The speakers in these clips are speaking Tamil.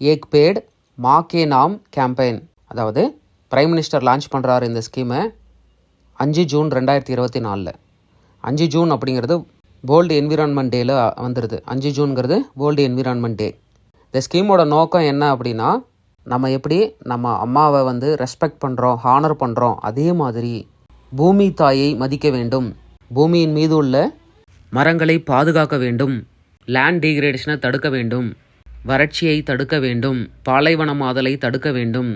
ஏக் பேட் மா கே நாம் கேம்பெயின். அதாவது பிரைம் மினிஸ்டர் லான்ச் பண்ணுறாரு இந்த ஸ்கீமை 5 ஜூன் 2024. 5 ஜூன் அப்படிங்கிறது வேர்ல்டு என்விரான்மெண்ட் டேயில் வந்துடுது. 5 ஜூனுங்கிறது வேர்ல்டு என்விரான்மெண்ட் டே. இந்த ஸ்கீமோட நோக்கம் என்ன அப்படின்னா, நம்ம எப்படி நம்ம அம்மாவை ரெஸ்பெக்ட் பண்ணுறோம், ஹானர் பண்ணுறோம், அதே மாதிரி பூமி தாயை மதிக்க வேண்டும், பூமியின் மீது உள்ள மரங்களை பாதுகாக்க வேண்டும், லேண்ட் டீக்ரேடேஷனை தடுக்க வேண்டும், வறட்சியை தடுக்க வேண்டும், பாலைவனமாதலை தடுக்க வேண்டும்,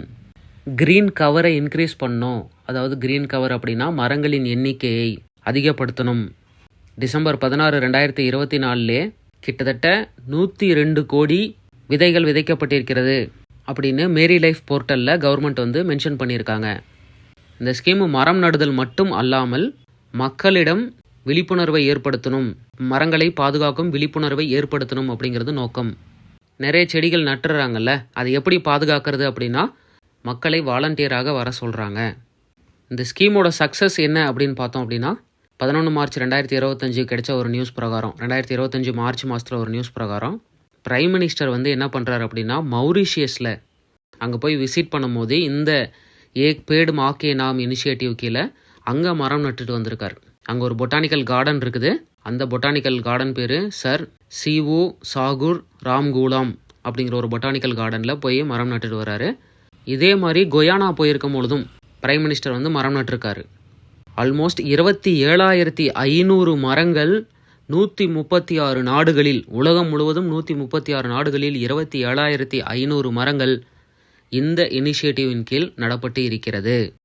க்ரீன் கவரை இன்க்ரீஸ் பண்ணணும். அதாவது க்ரீன் கவர் அப்படின்னா மரங்களின் எண்ணிக்கையை அதிகப்படுத்தணும். டிசம்பர் 16, 2024 கிட்டத்தட்ட 102 கோடி விதைகள் விதைக்கப்பட்டிருக்கிறது அப்படின்னு மேரி லைஃப் போர்ட்டலில் கவர்மெண்ட் மென்ஷன் பண்ணியிருக்காங்க. இந்த ஸ்கீமு மரம் நடுதல் மட்டும் அல்லாமல் மக்களிடம் விழிப்புணர்வை ஏற்படுத்தணும், மரங்களை பாதுகாக்கும் விழிப்புணர்வை ஏற்படுத்தணும் அப்படிங்கிறது நோக்கம். நிறைய செடிகள் நட்டுறாங்கல்ல, அதை எப்படி பாதுகாக்கிறது அப்படின்னா மக்களை வாலண்டியராக வர சொல்கிறாங்க. இந்த ஸ்கீமோட சக்ஸஸ் என்ன அப்படின்னு பார்த்தோம் அப்படின்னா, 11 மார்ச் 2025 கிடைச்ச ஒரு நியூஸ் பிரகாரம், 2025 மார்ச் மாதத்தில் ஒரு நியூஸ் பிரகாரம் பிரைம் மினிஸ்டர் என்ன பண்ணுறாரு அப்படின்னா, மௌரிஷியஸில் அங்கே போய் விசிட் பண்ணும்போது இந்த ஏக் பேட் மா கே நாம் இனிஷியேட்டிவ் கீழே அங்கே மரம் நட்டுட்டு வந்திருக்கார். அங்கே ஒரு பொட்டானிக்கல் கார்டன் இருக்குது. அந்த பொட்டானிக்கல் கார்டன் பேர் சர் சிஓ சாகுர் ராம்கூலாம் அப்படிங்கிற ஒரு பொட்டானிக்கல் கார்டனில் போய் மரம் நட்டுட்டு வர்றாரு. இதே மாதிரி கொயானா போயிருக்கும் பொழுதும் பிரைம் மினிஸ்டர் மரம் நட்டிருக்காரு. ஆல்மோஸ்ட் 27,500 மரங்கள் 136 நாடுகளில், உலகம் முழுவதும் 136 நாடுகளில் 27,500 மரங்கள் இந்த இனிஷியேட்டிவின் கீழ் நடப்பட்டு இருக்கிறது.